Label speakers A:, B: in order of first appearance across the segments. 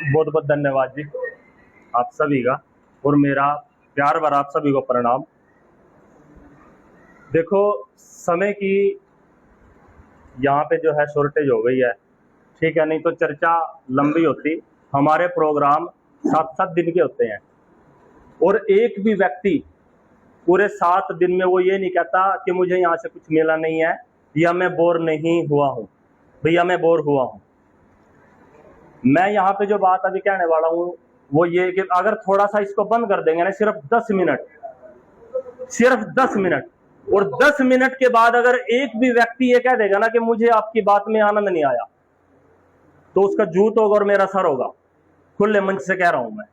A: बहुत बहुत धन्यवाद जी आप सभी का, और मेरा प्यार भरा आप सभी को प्रणाम। देखो, समय की यहाँ पे जो है शॉर्टेज हो गई है, ठीक है, नहीं तो चर्चा लंबी होती। हमारे प्रोग्राम 7-7 दिन के होते हैं और एक भी व्यक्ति पूरे 7 दिन में वो ये नहीं कहता कि मुझे यहाँ से कुछ मिला नहीं है या मैं बोर नहीं हुआ हूँ। भैया मैं बोर हुआ हूँ। मैं यहाँ पे जो बात अभी कहने वाला हूँ वो ये कि अगर थोड़ा सा इसको बंद कर देंगे ना, सिर्फ 10 मिनट, सिर्फ 10 मिनट, और 10 मिनट के बाद अगर एक भी व्यक्ति ये कह देगा ना कि मुझे आपकी बात में आनंद नहीं आया, तो उसका जूत होगा और मेरा सर होगा। खुले मंच से कह रहा हूं मैं,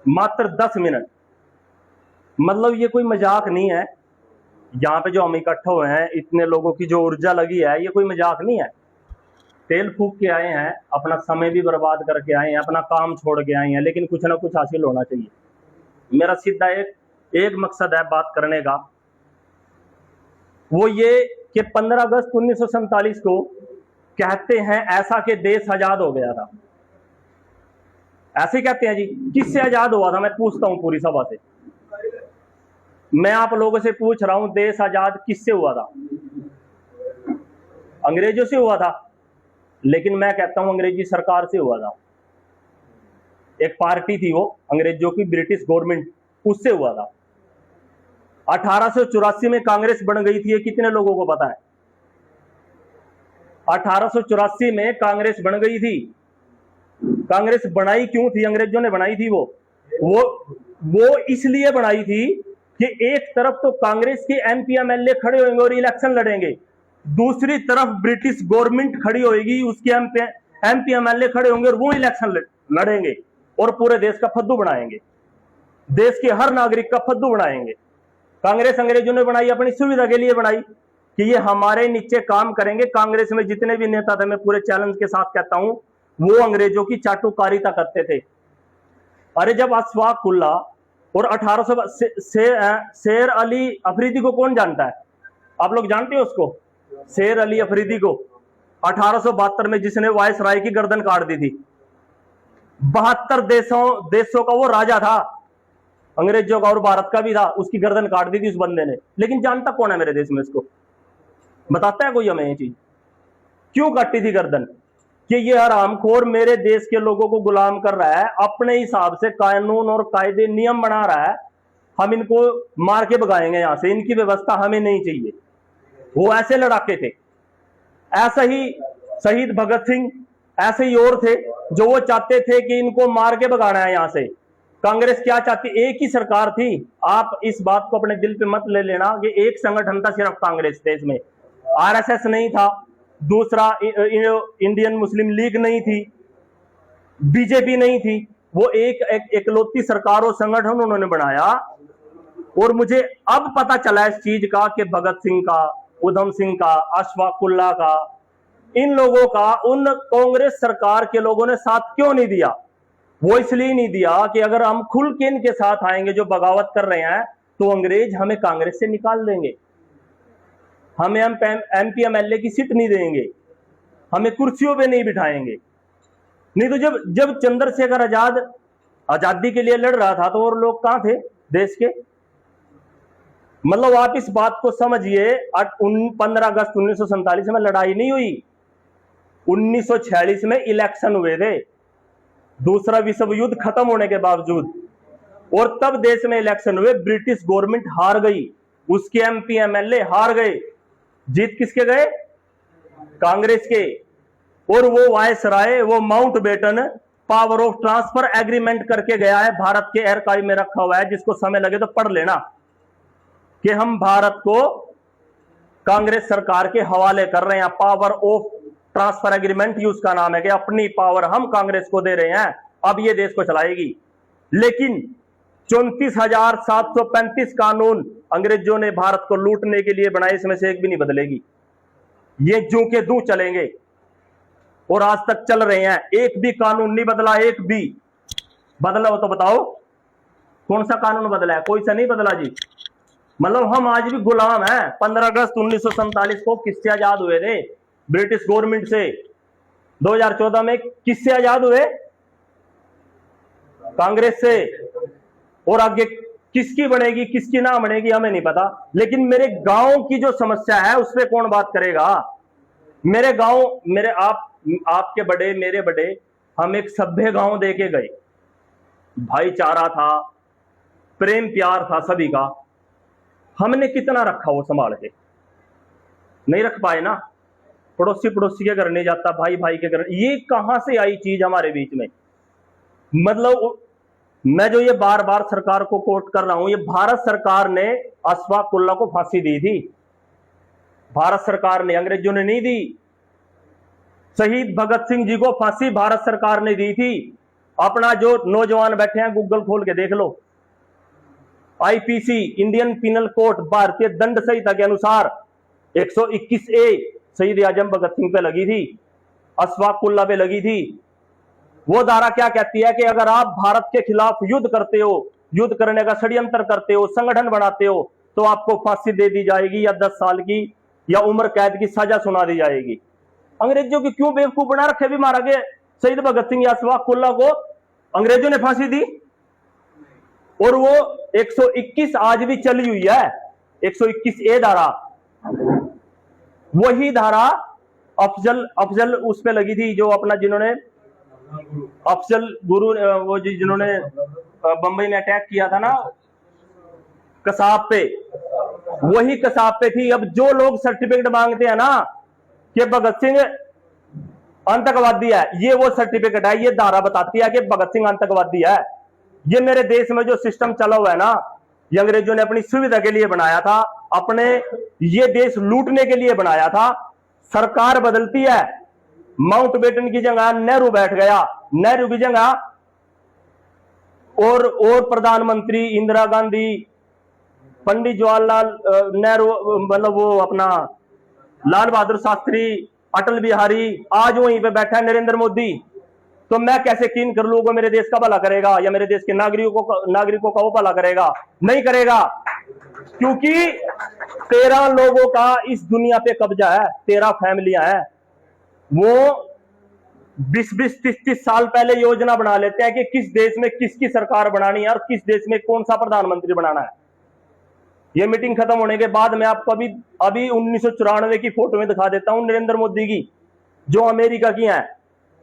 A: मात्र 10 मिनट। मतलब ये कोई मजाक नहीं है। यहाँ पे जो हम इकट्ठे हुए हैं, इतने लोगों की जो ऊर्जा लगी है, ये कोई मजाक नहीं है। तेल फूक के आए हैं, अपना समय भी बर्बाद करके आए हैं, अपना काम छोड़ के आए हैं, लेकिन कुछ ना कुछ हासिल होना चाहिए। मेरा सीधा एक मकसद है बात करने का, वो ये कि 15 अगस्त 1947 को कहते हैं ऐसा कि देश आजाद हो गया था। ऐसे कहते हैं जी। किससे आजाद हुआ था? मैं पूछता हूं पूरी सभा से, मैं आप लोगों से पूछ रहा हूं, देश आजाद किससे हुआ था? अंग्रेजों से हुआ था। लेकिन मैं कहता हूं अंग्रेजी सरकार से हुआ था। एक पार्टी थी वो अंग्रेजों की, ब्रिटिश गवर्नमेंट, उससे हुआ था। 1884 में कांग्रेस बन गई थी, ये कितने लोगों को पता है? 1884 में कांग्रेस बन गई थी। कांग्रेस बनाई क्यों थी? अंग्रेजों ने बनाई थी। वो इसलिए बनाई थी कि एक तरफ तो कांग्रेस के एमपी एमएलए खड़े होंगे और इलेक्शन लड़ेंगे, दूसरी तरफ ब्रिटिश गवर्नमेंट खड़ी होगी, उसके एमपी एमएलए खड़े होंगे और वो इलेक्शन लड़ेंगे और पूरे देश का फद्दू बनाएंगे, देश के हर नागरिक का फद्दू बनाएंगे। कांग्रेस अंग्रेजों ने बनाई, अपनी सुविधा के लिए बनाई कि ये हमारे नीचे काम करेंगे। कांग्रेस में जितने भी नेता थे, मैं पूरे चैलेंज के साथ कहता हूं, वो अंग्रेजों की चाटुकारिता करते थे। अरे जब अशफाक उल्लाह और 1800 शेर अली अफरीदी को कौन जानता है? आप लोग जानते हो उसको? शेर अली अफरीदी को 1872 में जिसने वायस राय की गर्दन काट दी थी। 72 देशों का वो राजा था, अंग्रेजों का और भारत का भी था। उसकी गर्दन काट दी थी उस बंदे ने। लेकिन जानता कौन है मेरे देश में? इसको बताता है कोई हमें ये चीज? क्यों काटी थी गर्दन? कि ये हरामखोर मेरे देश के लोगों को गुलाम कर रहा है, अपने हिसाब से कानून और कायदे नियम बना रहा है। हम इनको मार के भगाएंगे यहां से, इनकी व्यवस्था हमें नहीं चाहिए। वो ऐसे लड़ाके थे। ऐसा ही शहीद भगत सिंह, ऐसे ही और थे जो वो चाहते थे कि इनको मार के भगाना है यहां से। कांग्रेस क्या चाहती? एक ही सरकार थी। आप इस बात को अपने दिल पे मत ले लेना कि एक संगठन था सिर्फ कांग्रेस देश में। आरएसएस नहीं था, दूसरा इंडियन मुस्लिम लीग नहीं थी, बीजेपी नहीं थी। वो एकलौती सरकार और संगठन उन्होंने बनाया। और मुझे अब पता चला इस चीज का कि भगत सिंह का, उधम सिंह का, अशफाक उल्लाह का, इन लोगों का उन कांग्रेस सरकार के लोगों ने साथ क्यों नहीं दिया? वो इसलिए नहीं दिया कि अगर हम खुल के इनके साथ आएंगे जो बगावत कर रहे हैं, तो अंग्रेज हमें कांग्रेस से निकाल देंगे, हमें एमपी एमएलए की सीट नहीं देंगे, हमें कुर्सियों पे नहीं बिठाएंगे। नहीं तो जब चंद्रशेखर आजादी के लिए लड़ रहा था, तो और लोग कहां थे देश के? मतलब आप इस बात को समझिए, 15 अगस्त 1947 में लड़ाई नहीं हुई, 1946 में इलेक्शन हुए थे, दूसरा विश्व युद्ध खत्म होने के बावजूद, और तब देश में इलेक्शन हुए। ब्रिटिश गवर्नमेंट हार गई, उसके एमपी एमएलए हार गए। जीत किसके गए? कांग्रेस के। और वो वायसराय, वो Mountbatten power of transfer agreement करके गया है, भारत के आर्काइव में रखा हुआ है, जिसको समय लगे तो पढ़ लेना, कि हम भारत को कांग्रेस सरकार के हवाले कर रहे हैं। पावर ऑफ ट्रांसफर एग्रीमेंट ही उसका नाम है, कि अपनी पावर हम कांग्रेस को दे रहे हैं, अब ये देश को चलाएगी। लेकिन 34,735 कानून अंग्रेजों ने भारत को लूटने के लिए बनाए, इसमें से एक भी नहीं बदलेगी। ये जू के दू चलेंगे और आज तक चल रहे हैं। एक भी कानून नहीं बदला, एक भी बदला हो तो बताओ कौन सा कानून बदला है? कोई सा नहीं बदला जी। मतलब हम आज भी गुलाम हैं। 15 अगस्त 1947 को किससे आजाद हुए थे? ब्रिटिश गवर्नमेंट से। 2014 में किससे आजाद हुए? कांग्रेस से, और आगे किसकी बनेगी किसकी ना बनेगी हमें नहीं पता, लेकिन मेरे गांव की जो समस्या है उस पर कौन बात करेगा। मेरे गांव, मेरे आपके बड़े मेरे बड़े, हम एक सभ्य गांव देके गए, भाईचारा था, प्रेम प्यार था सभी का। हमने कितना रखा वो संभाल के, नहीं रख पाए ना। पड़ोसी पड़ोसी के घर नहीं जाता, भाई भाई के घर, ये कहां से आई चीज हमारे बीच में। मतलब मैं जो ये बार बार सरकार को कोट कर रहा हूं, ये भारत सरकार ने अशफाक उल्लाह को फांसी दी थी, भारत सरकार ने, अंग्रेजों ने नहीं दी। शहीद भगत सिंह जी को फांसी भारत सरकार ने दी थी। अपना जो नौजवान बैठे हैं गूगल खोल के देख लो, आईपीसी इंडियन पिनल कोड भारतीय दंड संहिता के अनुसार 121A शहीद आजम भगत सिंह पे लगी थी, अशफाक उल्लाह पे लगी थी। वो धारा क्या कहती है कि अगर आप भारत के खिलाफ युद्ध करते हो, युद्ध करने का षड्यंत्र करते हो, संगठन बनाते हो, तो आपको फांसी दे दी जाएगी या 10 साल की या उम्र कैद की सजा सुना दी जाएगी। अंग्रेजों की क्यों बेवकूफ बना रखे भी, मारा के शहीद भगत सिंह या अशफाक उल्लाह को अंग्रेजों ने फांसी दी, और वो 121 आज भी चली हुई है, 121A धारा, वही धारा अफजल उस पे लगी थी, जो अपना जिन्होंने अफजल गुरु, वो जिन्होंने बंबई में अटैक किया था ना कसाब पे, वही कसाब पे थी। अब जो लोग सर्टिफिकेट मांगते हैं ना कि भगत सिंह आतंकवादी है, ये वो सर्टिफिकेट है, ये धारा बताती है कि भगत सिंह आतंकवादी है। ये मेरे देश में जो सिस्टम चला हुआ है ना, ये अंग्रेजों ने अपनी सुविधा के लिए बनाया था, अपने ये देश लूटने के लिए बनाया था। सरकार बदलती है, माउंटबेटन की जगह नेहरू बैठ गया, नेहरू की जगह और प्रधानमंत्री इंदिरा गांधी, पंडित जवाहरलाल नेहरू, मतलब वो अपना लाल बहादुर शास्त्री, अटल बिहारी, आज वहीं पे बैठा है नरेंद्र मोदी। तो मैं कैसे यकीन कर लूं कि मेरे देश का भला करेगा या मेरे देश के नागरिकों का वो भला करेगा? नहीं करेगा, क्योंकि 13 लोगों का इस दुनिया पे कब्जा है, 13 फैमिलियां हैं। वो 20-20, 30-30 साल पहले योजना बना लेते हैं कि किस देश में किसकी सरकार बनानी है और किस देश में कौन सा प्रधानमंत्री बनाना है। ये मीटिंग खत्म होने के बाद मैं आपको अभी 1994 की फोटो में दिखा देता हूं, नरेंद्र मोदी की, जो अमेरिका की है,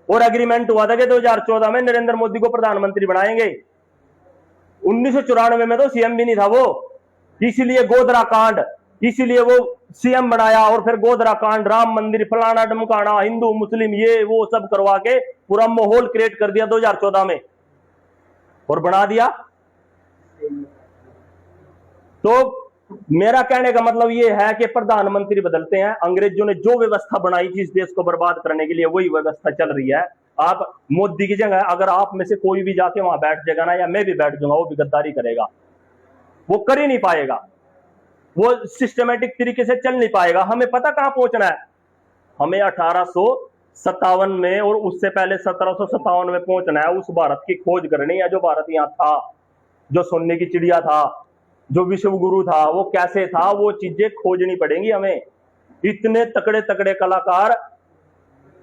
A: और एग्रीमेंट हुआ था कि 2014 में नरेंद्र मोदी को प्रधानमंत्री बनाएंगे। 1994 में तो सीएम भी नहीं था वो, इसीलिए गोधरा कांड, इसीलिए वो सीएम बनाया, और फिर गोधरा कांड, राम मंदिर, फलाना डमकाना, हिंदू मुस्लिम ये वो सब करवा के पूरा माहौल क्रिएट कर दिया 2014 में और बना दिया। तो मेरा कहने का मतलब ये है कि प्रधानमंत्री बदलते हैं, अंग्रेजों ने जो व्यवस्था बनाई थी इस देश को बर्बाद करने के लिए, वही व्यवस्था चल रही है। आप मोदी की जगह अगर आप में से कोई भी जाके वहां बैठ जाएगा ना, या मैं भी बैठ जाऊंगा, वो भी गद्दारी करेगा, वो कर ही नहीं पाएगा, वो सिस्टमेटिक तरीके से चल नहीं पाएगा। हमें पता कहां पहुंचना है, हमें 1857 में और उससे पहले 1757 में पहुंचना है। उस भारत की खोज करनी है जो भारत यहां था, जो सोने की चिड़िया था, जो विश्व गुरु था, वो कैसे था, वो चीजें खोजनी पड़ेंगी हमें। इतने तकड़े तकड़े कलाकार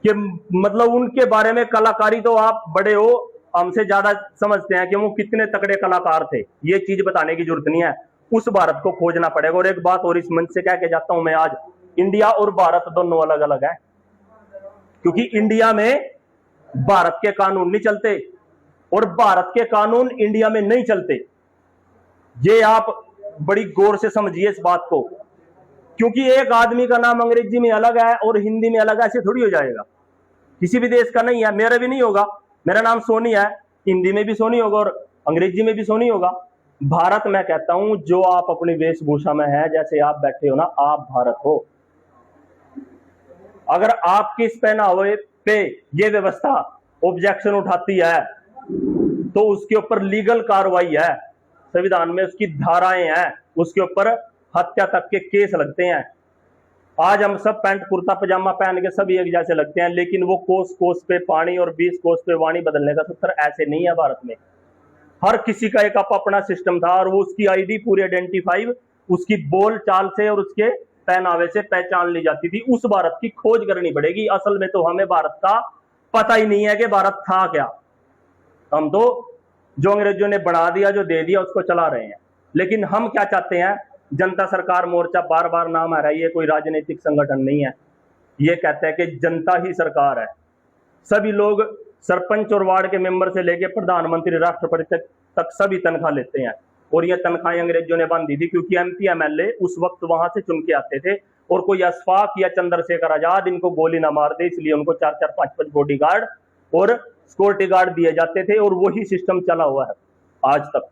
A: कि मतलब उनके बारे में, कलाकारी तो आप बड़े हो, हमसे ज्यादा समझते हैं कि वो कितने तकड़े कलाकार थे, ये चीज बताने की जरूरत नहीं है। उस भारत को खोजना पड़ेगा। और एक बात और इस मंच से कह के जाता हूं मैं आज, इंडिया और भारत दोनों अलग अलग है, क्योंकि इंडिया में भारत के कानून नहीं चलते और भारत के कानून इंडिया में नहीं चलते। ये आप बड़ी गौर से समझिए इस बात को, क्योंकि एक आदमी का नाम अंग्रेजी में अलग है और हिंदी में अलग है, ऐसे थोड़ी हो जाएगा। किसी भी देश का नहीं है, मेरा भी नहीं होगा, मेरा नाम सोनी है, हिंदी में भी सोनी होगा और अंग्रेजी में भी सोनी होगा। भारत, मैं कहता हूं, जो आप अपनी वेशभूषा में है, जैसे आप बैठे हो ना, आप भारत हो। अगर आपकी इस पहनावे पे ये व्यवस्था ऑब्जेक्शन उठाती है तो उसके ऊपर लीगल कार्रवाई है, संविधान में उसकी धाराएं हैं, उसके ऊपर हत्या तक के केस लगते हैं। आज हम सब पैंट कुर्ता पजामा पहन के सभी एक जैसे लगते हैं, लेकिन वो कोस कोस पे पानी और 20 कोस पे वाणी बदलने का सूत्र ऐसे नहीं है। भारत में हर किसी का एक अपना सिस्टम था और वो उसकी आईडी पूरी आइडेंटिफाई उसकी बोल चाल से और उसके पहनावे से पहचान ली जाती थी। उस भारत की खोज करनी पड़ेगी। असल में तो हमें भारत का पता ही नहीं है कि भारत था क्या। हम तो जो अंग्रेजों ने बना दिया, जो दे दिया, उसको चला रहे हैं। लेकिन हम क्या चाहते हैं, जनता सरकार मोर्चा, बार बार नाम आ रहा है, ये कोई राजनीतिक संगठन नहीं है। ये कहते हैं कि जनता ही सरकार है। सभी लोग, सरपंच और वार्ड के मेंबर से लेके प्रधानमंत्री, राष्ट्रपति तक सभी तनख्वाह लेते हैं। और ये तनख्वाहें अंग्रेजों ने बांधी थी, क्योंकि एमपी एमएलए उस वक्त वहां से चुन के आते थे, और कोई अशफाक या चंद्रशेखर आजाद इनको गोली ना मार दे, इसलिए उनको 4-4, 5-5 बॉडीगार्ड और सिक्योरिटी गार्ड दिए जाते थे। और वही सिस्टम चला हुआ है आज तक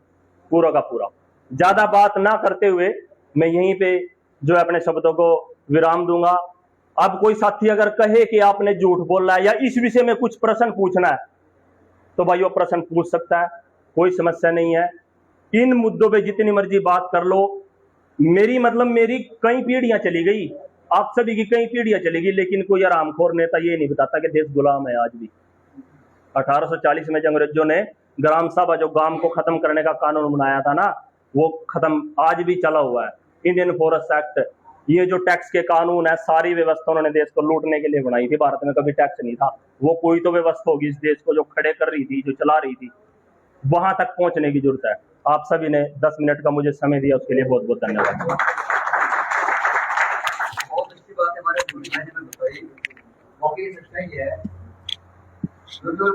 A: पूरा का पूरा। ज्यादा बात ना करते हुए मैं यहीं पे जो है अपने शब्दों को विराम दूंगा। अब कोई साथी अगर कहे कि आपने झूठ बोला है या इस विषय में कुछ प्रश्न पूछना है, तो भाई वो प्रश्न पूछ सकता है, कोई समस्या नहीं है। इन मुद्दों पे जितनी मर्जी बात कर लो। मेरी कई पीढ़ियां चली गई, आप सभी की कई पीढ़ियां चली गई, लेकिन कोई आरामखोर नेता ये नहीं बताता कि देश गुलाम है आज भी। 1840 में जो अंग्रेजों ने ग्राम सभा, जो गांव को खत्म करने का कानून बनाया था ना, वो खत्म आज भी चला हुआ है। इंडियन फॉरेस्ट एक्ट, ये जो टैक्स के कानून है, सारी व्यवस्था उन्होंने देश को लूटने के लिए बनाई थी। भारत में कभी टैक्स नहीं था। वो कोई तो व्यवस्था होगी इस देश को जो खड़े कर रही थी, जो चला रही थी। वहां तक पहुंचने की जरूरत है। आप सभी ने 10 मिनट का मुझे समय दिया, उसके लिए बहुत बहुत धन्यवाद।
B: बहुत अच्छी बात है हमारे भाई ने बताई। वाकई सच्चाई है। जो